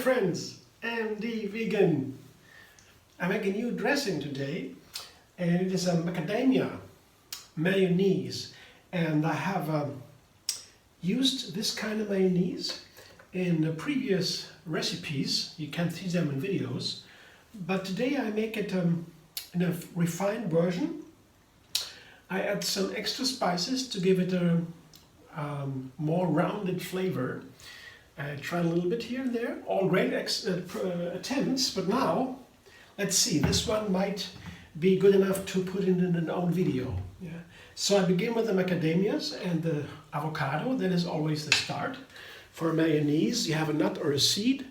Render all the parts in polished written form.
friends, MD Vegan. I make a new dressing today and it is a macadamia mayonnaise, and I have used this kind of mayonnaise in the previous recipes. You can see them in videos, but today I make it in a refined version. I add some extra spices to give it a more rounded flavor. I tried a little bit here and there, all great attempts, but now, let's see, this one might be good enough to put in an own video. Yeah. So I begin with the macadamias and the avocado. That is always the start. For mayonnaise, you have a nut or a seed,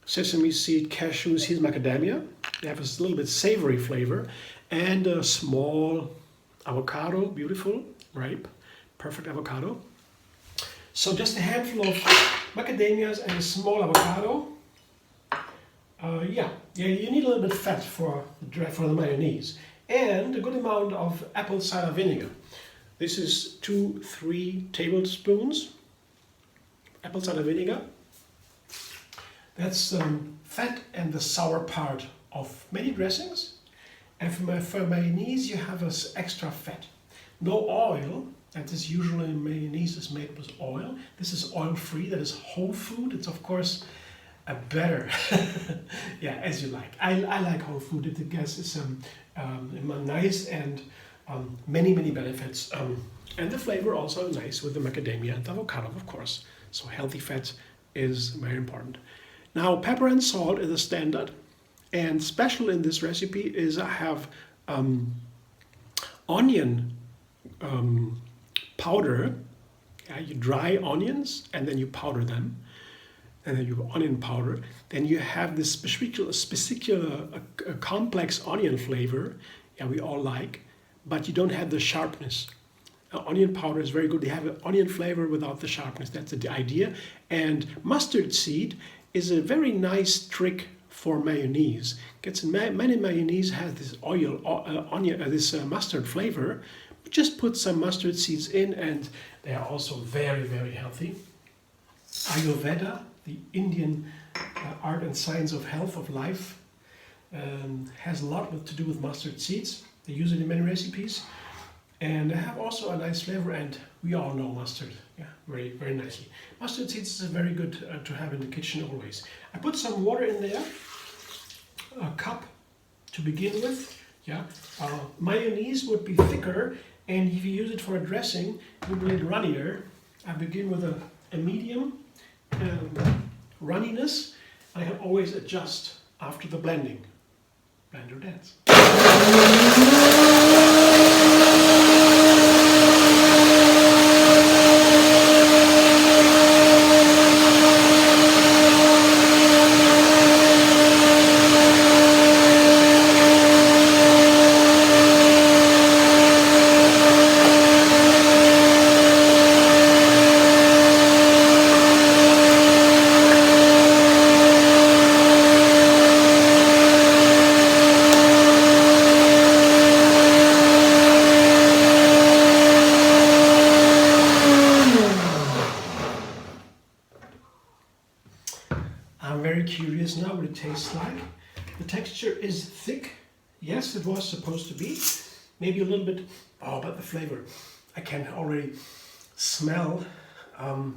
sesame seed, cashew seed, macadamia. They have a little bit savory flavor, and a small avocado, beautiful, ripe, perfect avocado. So just a handful of macadamias and a small avocado. Yeah, you need a little bit of fat for the mayonnaise, and a good amount of apple cider vinegar. This is 2-3 tablespoons apple cider vinegar. That's fat and the sour part of many dressings. And for mayonnaise, you have extra fat. No oil. And this usually mayonnaise is made with oil. This is oil-free, that is whole food. It's of course a better, yeah, as you like. I like whole food. It gets nice and many benefits. And the flavor also nice with the macadamia and the avocado, of course. So healthy fat is very important. Now, pepper and salt is a standard. And special in this recipe is I have onion powder. Yeah, you dry onions and then you powder them, and then you have onion powder. Then you have this complex onion flavor. Yeah, we all like, but you don't have the sharpness. Onion powder is very good. They have an onion flavor without the sharpness. That's the idea. And mustard seed is a very nice trick for mayonnaise. Many mayonnaise has this this mustard flavor. Just put some mustard seeds in, and they are also very healthy. Ayurveda, the Indian art and science of health, of life, has a lot to do with mustard seeds. They use it in many recipes, and they have also a nice flavor, and we all know mustard, yeah, very nicely. Mustard seeds is very good to have in the kitchen always. I put some water in there, a cup to begin with. Yeah, mayonnaise would be thicker, and if you use it for a dressing, it would be a little runnier. I begin with a medium runniness. I can always adjust after the blending. Blender dance. I'm very curious now what it tastes like. The texture is thick. Yes, it was supposed to be. Maybe a little bit, but the flavor. I can already smell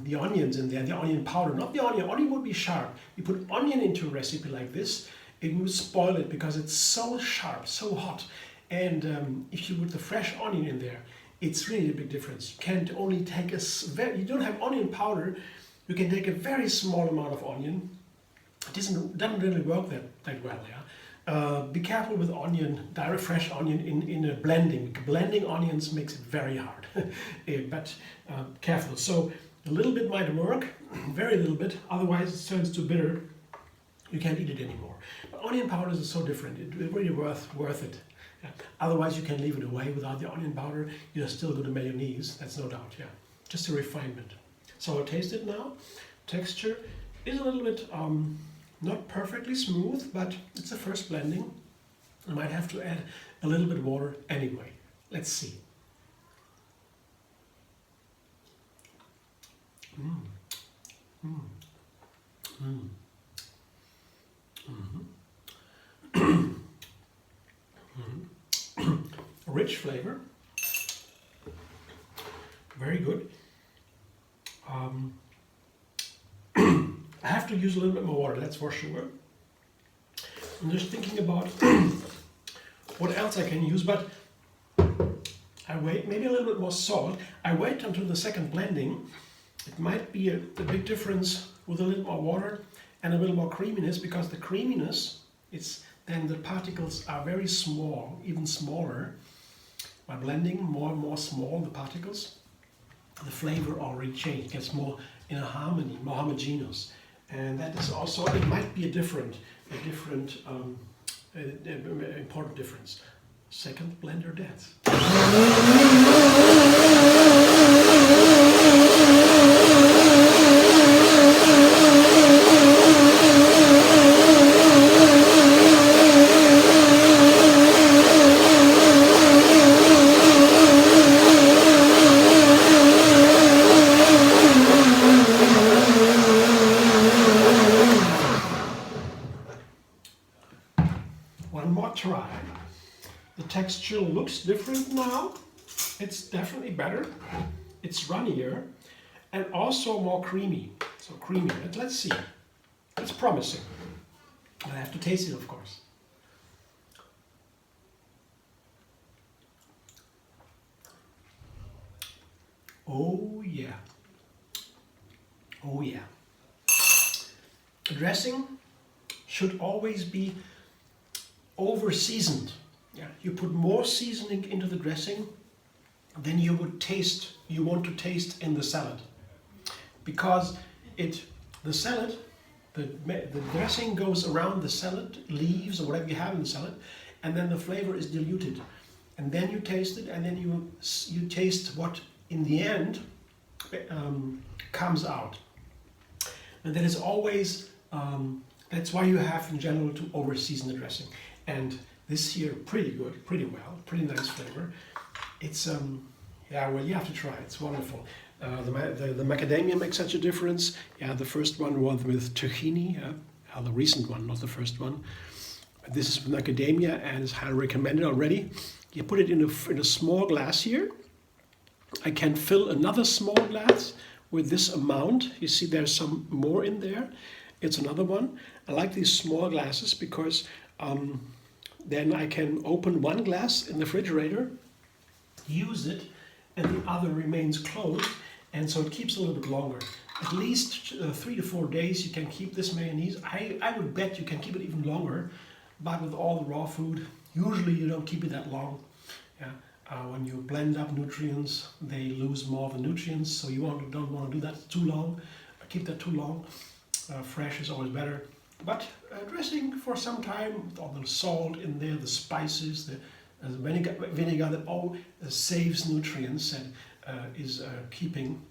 the onions in there, the onion powder. Not the onion. Onion would be sharp. You put onion into a recipe like this, it would spoil it because it's so sharp, so hot. And if you put the fresh onion in there, it's really a big difference. You can't only take you don't have onion powder, you can take a very small amount of onion. It doesn't really work that well, yeah. Be careful with onion, direct fresh onion in a blending. Blending onions makes it very hard, but careful. So a little bit might work, very little bit, otherwise it turns too bitter. You can't eat it anymore. But onion powders is so different, it's really worth it. Yeah. Otherwise you can leave it away without the onion powder. You're still good at mayonnaise, that's no doubt, yeah. Just a refinement. So I'll taste it now. Texture is a little bit not perfectly smooth, but it's the first blending. I might have to add a little bit of water anyway. Let's see. rich flavor. Very good. I have to use a little bit more water, that's for sure. I'm just thinking about what else I can use, but I wait, maybe a little bit more salt. I wait until the second blending. It might be a big difference with a little more water and a little more creaminess, because the creaminess, then the particles are very small, even smaller. By blending more and more small the particles, the flavor already changed, it gets more in a harmony, more homogeneous. And that is also, it might be a different important difference. Second blender dance. One more try. The texture looks different now. It's definitely better. It's runnier and also more creamy. So creamy. Let's see. It's promising. I have to taste it, of course. Oh yeah. Oh yeah. The dressing should always be over seasoned. Yeah, you put more seasoning into the dressing than you want to taste in the salad, because the salad, the dressing goes around the salad leaves or whatever you have in the salad, and then the flavor is diluted, and then you taste it, and then you taste what in the end comes out, and that is always that's why you have in general to over season the dressing. And this here, pretty good, pretty well, pretty nice flavor. It's yeah, well, you have to try it. It's wonderful. The macadamia makes such a difference. Yeah, the first one was with tahini. The recent one, not the first one. But this is with macadamia, and it's highly recommended already. You put it in a small glass here. I can fill another small glass with this amount. You see, there's some more in there. It's another one. I like these small glasses because then I can open one glass in the refrigerator, use it, and the other remains closed, and so it keeps a little bit longer. At least 3 to 4 days you can keep this mayonnaise. I would bet you can keep it even longer, but with all the raw food, usually you don't keep it that long. Yeah. When you blend up nutrients, they lose more of the nutrients, so you don't want to do that too long, keep that too long. Fresh is always better. But dressing for some time with all the salt in there, the spices, the vinegar that all saves nutrients and is keeping.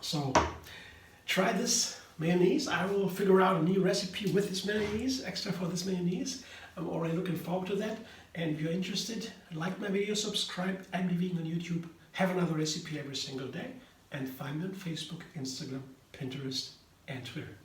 So try this mayonnaise. I will figure out a new recipe with this mayonnaise, extra for this mayonnaise. I'm already looking forward to that. And if you're interested, like my video, subscribe, I'm Vegan on YouTube. Have another recipe every single day. And find me on Facebook, Instagram, Pinterest, and Twitter.